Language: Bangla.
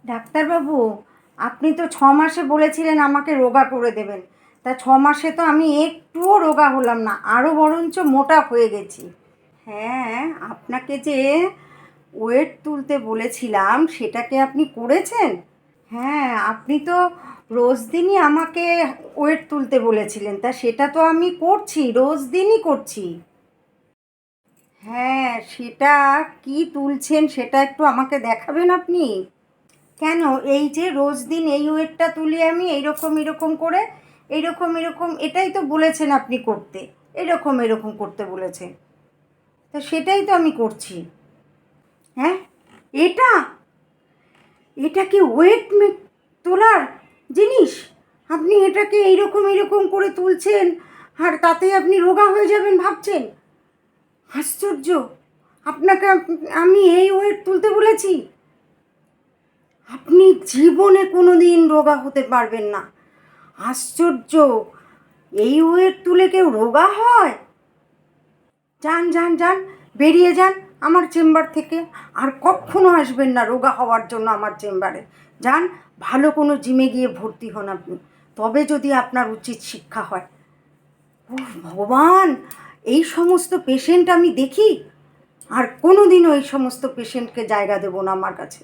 ডাক্তারবাবু, আপনি তো 6 মাসে বলেছিলেন আমাকে রোগা করে দেবেন। তা 6 মাসে তো আমি একটুও রোগা হলাম না, আরও বরঞ্চ মোটা হয়ে গেছি। হ্যাঁ, আপনাকে যে ওয়েট তুলতে বলেছিলাম সেটাকে আপনি করেছেন? হ্যাঁ, আপনি তো রোজ দিনই আমাকে ওয়েট তুলতে বলেছিলেন, তা সেটা তো আমি করছি, রোজ দিনই করছি। হ্যাঁ, সেটা কি তুলছেন সেটা একটু আমাকে দেখাবেন আপনি? কেন, এই যে রোজ দিন এই ওয়েটটা তুলি আমি এইরকম এরকম করে, এইরকম এরকম, এটাই তো বলেছেন আপনি করতে, এরকম এরকম করতে বলেছেন, তো সেটাই তো আমি করছি। হ্যাঁ, এটা এটা কি ওয়েট তোলার জিনিস? আপনি এটাকে এইরকম এরকম করে তুলছেন আর তাতে আপনি রোগা হয়ে যাবেন ভাবছেন? আশ্চর্য! আপনাকে আমি এই ওয়েট তুলতে বলেছি? আপনি জীবনে কোনো দিন রোগা হতে পারবেন না। আশ্চর্য! এই ওয়েট তুলে কেউ রোগা হয়? যান যান যান, বেরিয়ে যান আমার চেম্বার থেকে। আর কখনো আসবেন না রোগা হওয়ার জন্য আমার চেম্বারে। যান, ভালো কোনো জিমে গিয়ে ভর্তি হন আপনি, তবে যদি আপনার উচিত শিক্ষা হয়। ওহ ভগবান! এই সমস্ত পেশেন্ট আমি দেখি, আর কোনো দিনও এই সমস্ত পেশেন্টকে জায়গা দেবো না আমার কাছে।